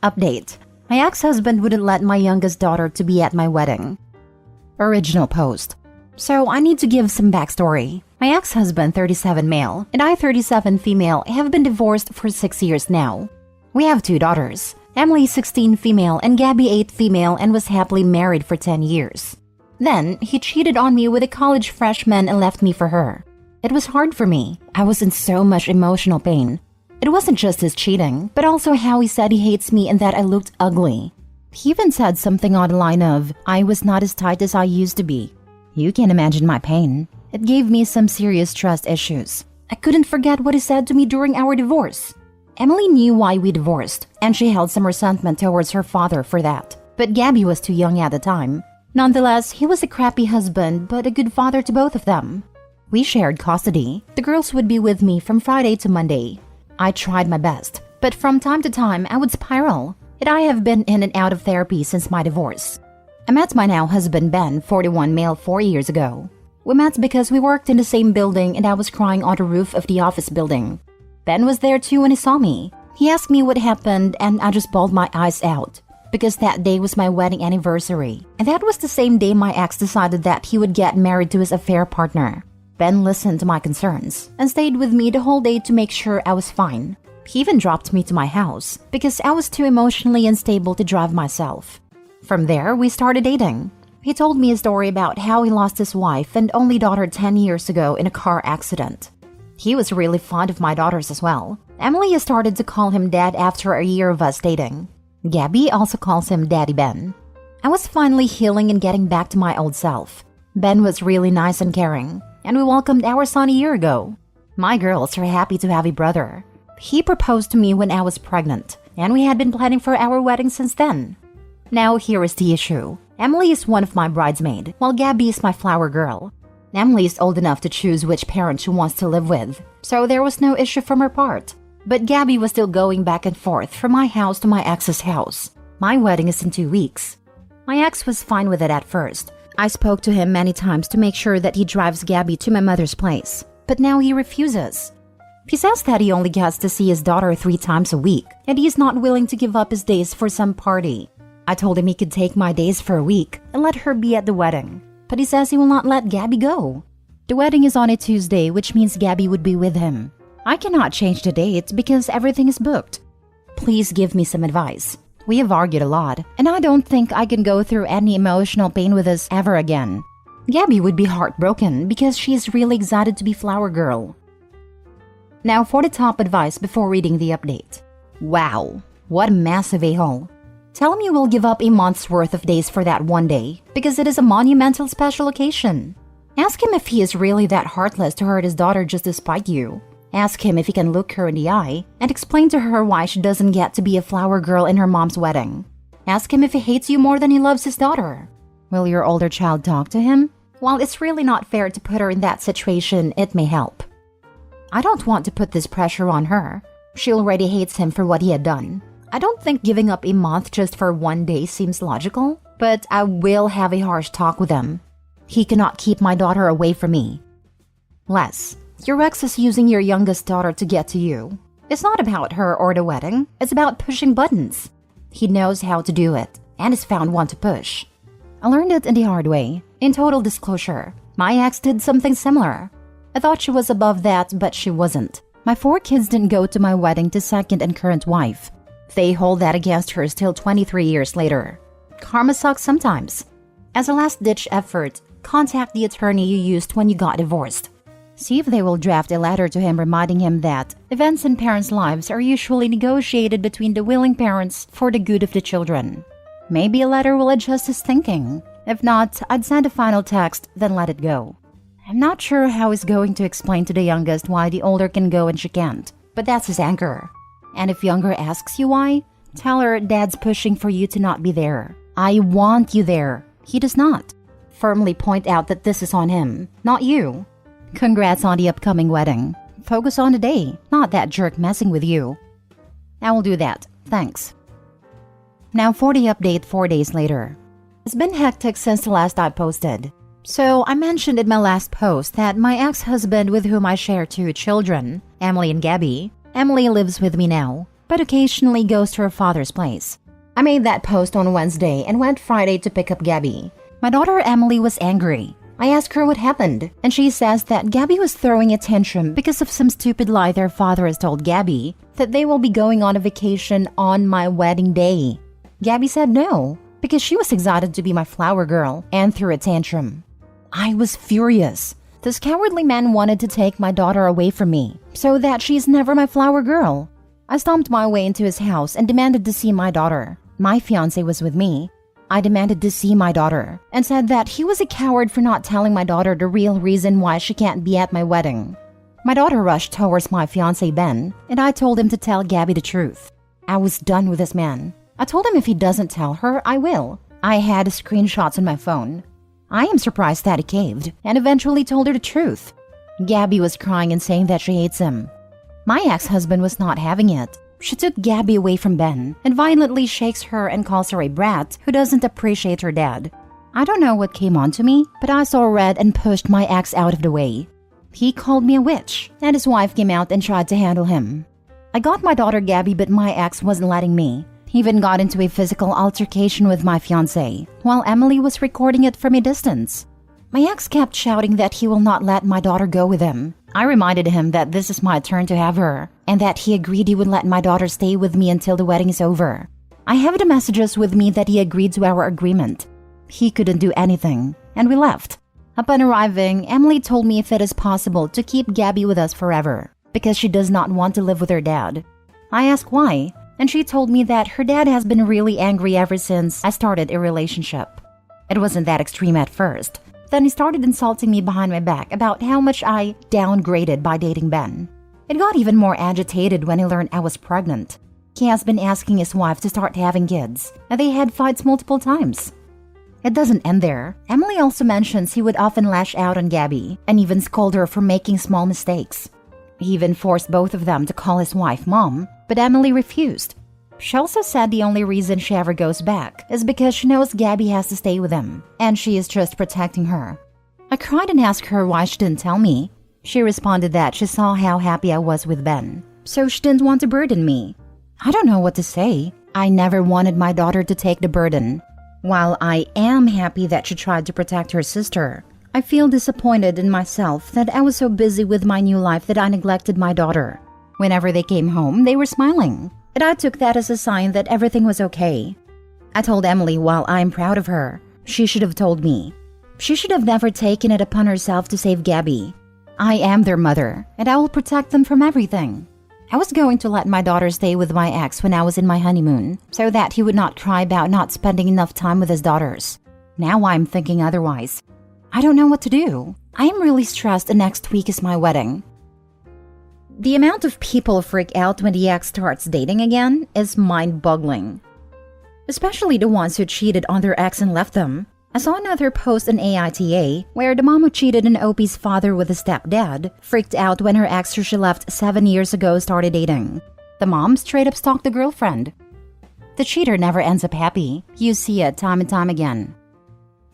Update. My ex-husband wouldn't let my youngest daughter to be at my wedding. Original post. So I need to give some backstory. My ex-husband, 37 male, and I, 37 female, have been divorced for 6 years now. We have 2 daughters. Emily, 16 female, and Gabby, 8 female, and was happily married for 10 years. Then, he cheated on me with a college freshman and left me for her. It was hard for me. I was in so much emotional pain. It wasn't just his cheating, but also how he said he hates me and that I looked ugly. He even said something on the line of, I was not as tight as I used to be. You can imagine my pain. It gave me some serious trust issues. I couldn't forget what he said to me during our divorce. Emily knew why we divorced, and she held some resentment towards her father for that. But Gabby was too young at the time. Nonetheless, he was a crappy husband, but a good father to both of them. We shared custody. The girls would be with me from Friday to Monday. I tried my best, but from time to time I would spiral, and I have been in and out of therapy since my divorce. I met my now husband Ben, 41 male, 4 years ago. We met because we worked in the same building and I was crying on the roof of the office building. Ben was there too when he saw me. He asked me what happened and I just bawled my eyes out because that day was my wedding anniversary, and that was the same day my ex decided that he would get married to his affair partner. Ben listened to my concerns and stayed with me the whole day to make sure I was fine. He even dropped me to my house because I was too emotionally unstable to drive myself. From there, we started dating. He told me a story about how he lost his wife and only daughter 10 years ago in a car accident. He was really fond of my daughters as well. Emily has started to call him Dad after a year of us dating. Gabby also calls him Daddy Ben. I was finally healing and getting back to my old self. Ben was really nice and caring, and we welcomed our son a year ago. My girls are happy to have a brother. He proposed to me when I was pregnant, and we had been planning for our wedding since then. Now here is the issue. Emily is one of my bridesmaids, while Gabby is my flower girl. Emily is old enough to choose which parent she wants to live with, so there was no issue from her part. But Gabby was still going back and forth from my house to my ex's house. My wedding is in 2 weeks. My ex was fine with it at first. I spoke to him many times to make sure that he drives Gabby to my mother's place, but now he refuses. He says that he only gets to see his daughter 3 times a week, and he is not willing to give up his days for some party. I told him he could take my days for a week and let her be at the wedding, but he says he will not let Gabby go. The wedding is on a Tuesday, which means Gabby would be with him. I cannot change the date because everything is booked. Please give me some advice. We have argued a lot, and I don't think I can go through any emotional pain with us ever again. Gabby would be heartbroken because she is really excited to be flower girl. Now for the top advice before reading the update. Wow, what a massive a-hole. Tell him you will give up a month's worth of days for that one day because it is a monumental special occasion. Ask him if he is really that heartless to hurt his daughter just to spite you. Ask him if he can look her in the eye and explain to her why she doesn't get to be a flower girl in her mom's wedding. Ask him if he hates you more than he loves his daughter. Will your older child talk to him? While it's really not fair to put her in that situation, it may help. I don't want to put this pressure on her. She already hates him for what he had done. I don't think giving up a month just for one day seems logical, but I will have a harsh talk with him. He cannot keep my daughter away from me. Les, your ex is using your youngest daughter to get to you. It's not about her or the wedding, it's about pushing buttons. He knows how to do it, and has found one to push. I learned it in the hard way. In total disclosure, my ex did something similar. I thought she was above that, but she wasn't. My 4 kids didn't go to my wedding to second and current wife. They hold that against her still 23 years later. Karma sucks sometimes. As a last-ditch effort, contact the attorney you used when you got divorced. See if they will draft a letter to him reminding him that events in parents' lives are usually negotiated between the willing parents for the good of the children. Maybe a letter will adjust his thinking. If not, I'd send a final text, then let it go. I'm not sure how he's going to explain to the youngest why the older can go and she can't, but that's his anchor. And if younger asks you why, tell her Dad's pushing for you to not be there. I want you there. He does not. Firmly point out that this is on him, not you. Congrats on the upcoming wedding. Focus on the day, not that jerk messing with you. I will do that. Thanks. Now for the update 4 days later. It's been hectic since the last I posted. So I mentioned in my last post that my ex-husband, with whom I share 2 children, Emily and Gabby. Emily lives with me now, but occasionally goes to her father's place. I made that post on Wednesday and went Friday to pick up Gabby. My daughter Emily was angry. I asked her what happened, and she says that Gabby was throwing a tantrum because of some stupid lie their father has told Gabby that they will be going on a vacation on my wedding day. Gabby said no, because she was excited to be my flower girl and threw a tantrum. I was furious. This cowardly man wanted to take my daughter away from me so that she's never my flower girl. I stomped my way into his house and demanded to see my daughter. My fiancé was with me. I demanded to see my daughter and said that he was a coward for not telling my daughter the real reason why she can't be at my wedding. My daughter rushed towards my fiancé Ben, and I told him to tell Gabby the truth. I was done with this man. I told him if he doesn't tell her, I will. I had screenshots on my phone. I am surprised that he caved and eventually told her the truth. Gabby was crying and saying that she hates him. My ex-husband was not having it. She took Gabby away from Ben and violently shakes her and calls her a brat who doesn't appreciate her dad. I don't know what came onto me, but I saw red and pushed my ex out of the way. He called me a witch, and his wife came out and tried to handle him. I got my daughter Gabby, but my ex wasn't letting me. He even got into a physical altercation with my fiancé, while Emily was recording it from a distance. My ex kept shouting that he will not let my daughter go with him. I reminded him that this is my turn to have her, and that he agreed he would let my daughter stay with me until the wedding is over. I have the messages with me that he agreed to our agreement. He couldn't do anything, and we left. Upon arriving, Emily told me if it is possible to keep Gabby with us forever, because she does not want to live with her dad. I asked why, and she told me that her dad has been really angry ever since I started a relationship. It wasn't that extreme at first. Then he started insulting me behind my back about how much I downgraded by dating Ben. It got even more agitated when he learned I was pregnant. He has been asking his wife to start having kids, and they had fights multiple times. It doesn't end there. Emily also mentions he would often lash out on Gabby and even scold her for making small mistakes. He even forced both of them to call his wife mom, but Emily refused. She also said the only reason she ever goes back is because she knows Gabby has to stay with him, and she is just protecting her. I cried and asked her why she didn't tell me. She responded that she saw how happy I was with Ben, so she didn't want to burden me. I don't know what to say. I never wanted my daughter to take the burden. While I am happy that she tried to protect her sister, I feel disappointed in myself that I was so busy with my new life that I neglected my daughter. Whenever they came home, they were smiling, and I took that as a sign that everything was okay. I told Emily while I'm proud of her, she should have told me. She should have never taken it upon herself to save Gabby. I am their mother, and I will protect them from everything. I was going to let my daughter stay with my ex when I was in my honeymoon, so that he would not cry about not spending enough time with his daughters. Now I'm thinking otherwise. I don't know what to do. I am really stressed and next week is my wedding. The amount of people freak out when the ex starts dating again is mind-boggling. Especially the ones who cheated on their ex and left them. I saw another post on AITA where the mom who cheated on Opie's father with a stepdad freaked out when her ex who she left 7 years ago started dating. The mom straight up stalked the girlfriend. The cheater never ends up happy. You see it time and time again.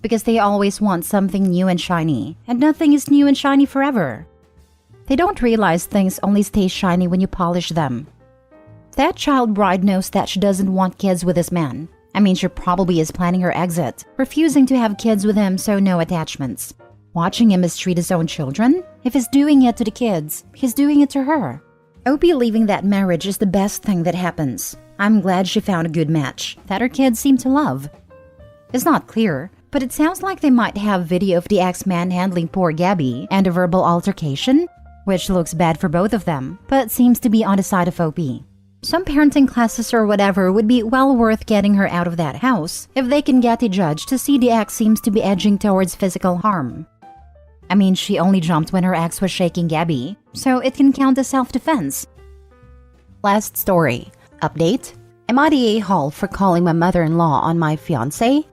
Because they always want something new and shiny, and nothing is new and shiny forever. They don't realize things only stay shiny when you polish them. That child bride knows that she doesn't want kids with this man. I mean, she probably is planning her exit, refusing to have kids with him, so no attachments. Watching him mistreat his own children? If he's doing it to the kids, he's doing it to her. Opie leaving that marriage is the best thing that happens. I'm glad she found a good match that her kids seem to love. It's not clear, but it sounds like they might have video of the ex-man handling poor Gabby and a verbal altercation, which looks bad for both of them, but seems to be on the side of Opie. Some parenting classes or whatever would be well worth getting her out of that house if they can get a judge to see the ex seems to be edging towards physical harm. I mean, she only jumped when her ex was shaking Gabby, so it can count as self-defense. Last story. Update. Am I the a-hole for calling my mother-in-law on my fiancé?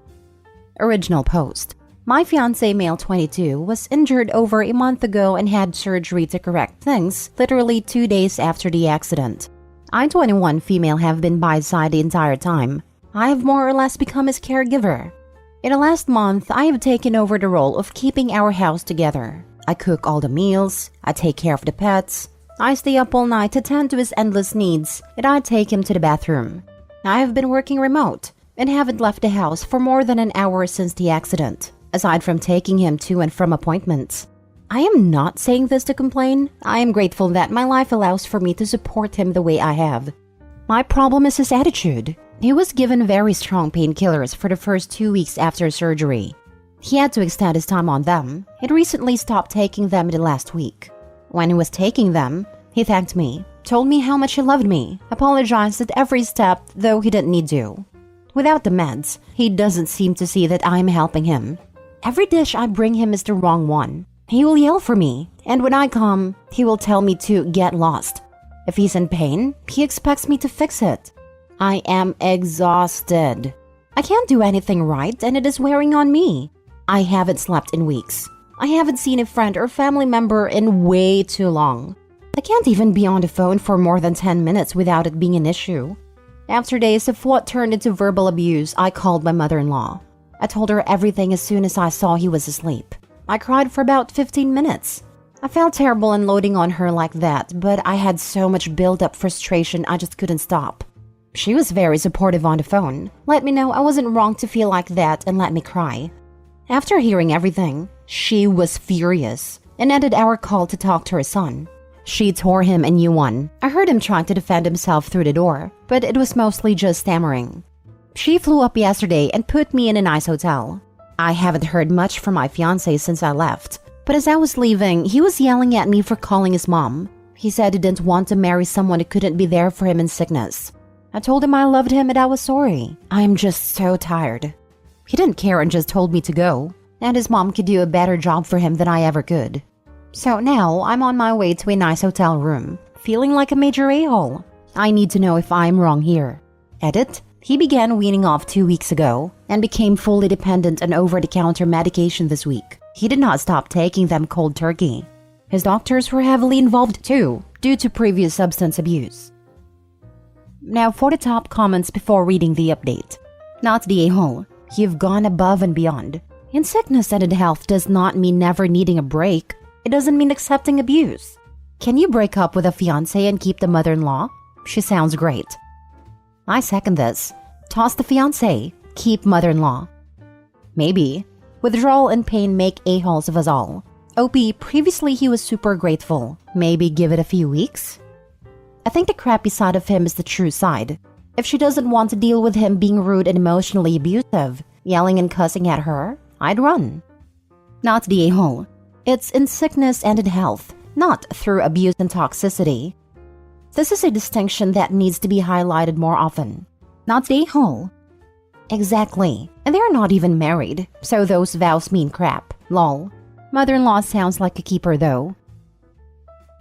Original post. My fiancé, male 22, was injured over a month ago and had surgery to correct things literally 2 days after the accident. I, 21 female, have been by his side the entire time. I have more or less become his caregiver. In the last month, I have taken over the role of keeping our house together. I cook all the meals, I take care of the pets, I stay up all night to tend to his endless needs, and I take him to the bathroom. I have been working remote and haven't left the house for more than an hour since the accident, aside from taking him to and from appointments. I am not saying this to complain. I am grateful that my life allows for me to support him the way I have. My problem is his attitude. He was given very strong painkillers for the first 2 weeks after surgery. He had to extend his time on them. He'd recently stopped taking them in the last week. When he was taking them, he thanked me, told me how much he loved me, apologized at every step, though he didn't need to. Without the meds, he doesn't seem to see that I'm helping him. Every dish I bring him is the wrong one. He will yell for me, and when I come, he will tell me to get lost. If he's in pain, he expects me to fix it. I am exhausted. I can't do anything right, and it is wearing on me. I haven't slept in weeks. I haven't seen a friend or family member in way too long. I can't even be on the phone for more than 10 minutes without it being an issue. After days of what turned into verbal abuse, I called my mother-in-law. I told her everything as soon as I saw he was asleep. I cried for about 15 minutes. I felt terrible unloading on her like that, but I had so much built-up frustration I just couldn't stop. She was very supportive on the phone, let me know I wasn't wrong to feel like that and let me cry. After hearing everything, she was furious and ended our call to talk to her son. She tore him a new one. I heard him trying to defend himself through the door, but it was mostly just stammering. She flew up yesterday and put me in a nice hotel. I haven't heard much from my fiancé since I left, but as I was leaving, he was yelling at me for calling his mom. He said he didn't want to marry someone who couldn't be there for him in sickness. I told him I loved him and I was sorry. I am just so tired. He didn't care and just told me to go, and his mom could do a better job for him than I ever could. So now I'm on my way to a nice hotel room, feeling like a major a-hole. I need to know if I'm wrong here. Edit. He began weaning off 2 weeks ago and became fully dependent on over-the-counter medication this week. He did not stop taking them cold turkey. His doctors were heavily involved too, due to previous substance abuse. Now for the top comments before reading the update. Not the a-hole. You've gone above and beyond. In sickness and in health does not mean never needing a break. It doesn't mean accepting abuse. Can you break up with a fiancé and keep the mother-in-law? She sounds great. I second this. Toss the fiancé. Keep mother-in-law. Maybe. Withdrawal and pain make a-holes of us all. OP, previously he was super grateful. Maybe give it a few weeks? I think the crappy side of him is the true side. If she doesn't want to deal with him being rude and emotionally abusive, yelling and cussing at her, I'd run. Not the a-hole. It's in sickness and in health, not through abuse and toxicity. This is a distinction that needs to be highlighted more often. Not the a-hole. Exactly. And they're not even married, so those vows mean crap. Lol. Mother-in-law sounds like a keeper though.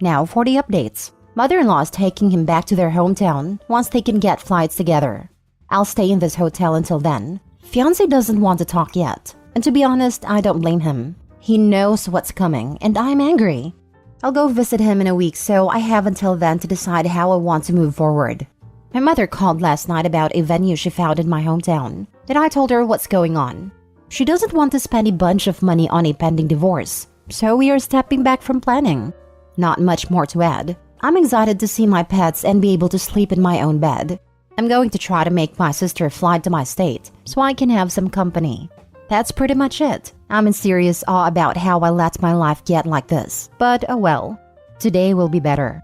Now for the updates. Mother-in-law is taking him back to their hometown once they can get flights together. I'll stay in this hotel until then. Fiancé doesn't want to talk yet, and to be honest, I don't blame him. He knows what's coming, and I'm angry. I'll go visit him in a week, so I have until then to decide how I want to move forward. My mother called last night about a venue she found in my hometown, and I told her what's going on. She doesn't want to spend a bunch of money on a pending divorce, so we are stepping back from planning. Not much more to add. I'm excited to see my pets and be able to sleep in my own bed. I'm going to try to make my sister fly to my state so I can have some company. That's pretty much it. I'm in serious awe about how I let my life get like this. But oh well, today will be better.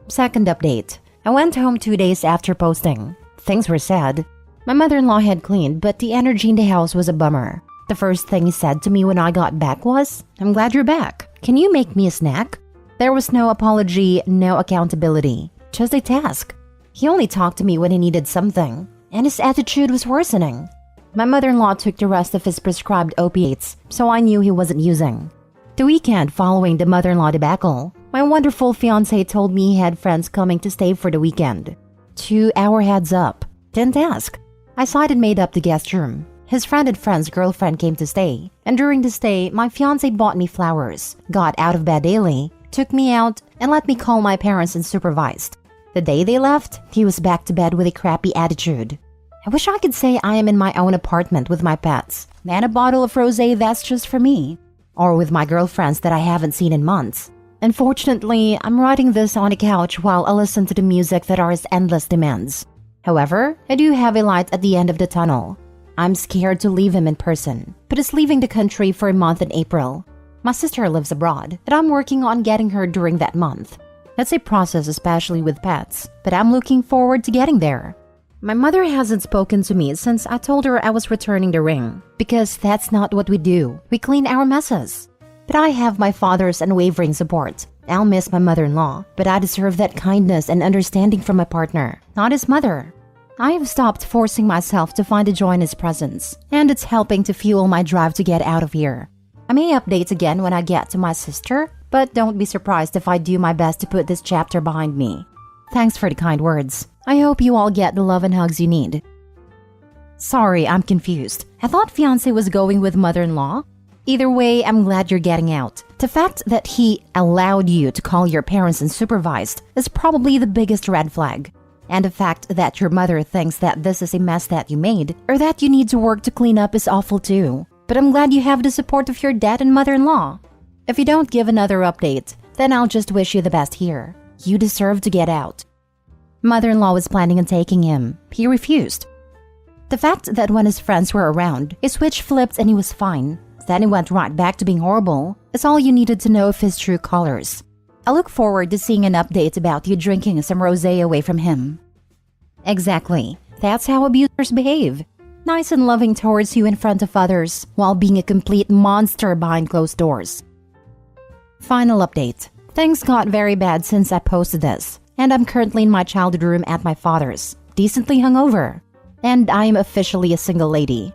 Second update. I went home 2 days after posting. Things were sad. My mother-in-law had cleaned, but the energy in the house was a bummer. The first thing he said to me when I got back was, "I'm glad you're back. Can you make me a snack?" There was no apology, no accountability, just a task. He only talked to me when he needed something, and his attitude was worsening. My mother-in-law took the rest of his prescribed opiates, so I knew he wasn't using. The weekend following the mother-in-law debacle, my wonderful fiancé told me he had friends coming to stay for the weekend. 2 hour heads up. Didn't ask. I sighed and made up the guest room. His friend and friend's girlfriend came to stay, and during the stay, my fiancé bought me flowers, got out of bed daily, took me out, and let me call my parents unsupervised. The day they left, he was back to bed with a crappy attitude. I wish I could say I am in my own apartment with my pets, and a bottle of rosé that's just for me, or with my girlfriends that I haven't seen in months. Unfortunately, I'm writing this on a couch while I listen to the music that are as endless demands. However, I do have a light at the end of the tunnel. I'm scared to leave him in person, but is leaving the country for a month in April. My sister lives abroad, and I'm working on getting her during that month. That's a process, especially with pets, but I'm looking forward to getting there. My mother hasn't spoken to me since I told her I was returning the ring, because that's not what we do. We clean our messes. But I have my father's unwavering support. I'll miss my mother-in-law, but I deserve that kindness and understanding from my partner, not his mother. I have stopped forcing myself to find a joy in his presence, and it's helping to fuel my drive to get out of here. I may update again when I get to my sister, but don't be surprised if I do my best to put this chapter behind me. Thanks for the kind words. I hope you all get the love and hugs you need. Sorry, I'm confused. I thought fiancé was going with mother-in-law. Either way, I'm glad you're getting out. The fact that he allowed you to call your parents unsupervised is probably the biggest red flag. And the fact that your mother thinks that this is a mess that you made, or that you need to work to clean up, is awful too. But I'm glad you have the support of your dad and mother-in-law. If you don't give another update, then I'll just wish you the best here. You deserve to get out. Mother-in-law was planning on taking him. He refused. The fact that when his friends were around, his switch flipped and he was fine. Then he went right back to being horrible. Is all you needed to know of his true colors. I look forward to seeing an update about you drinking some rosé away from him. Exactly. That's how abusers behave. Nice and loving towards you in front of others, while being a complete monster behind closed doors. Final update. Things got very bad since I posted this, and I'm currently in my childhood room at my father's, decently hungover. And I am officially a single lady.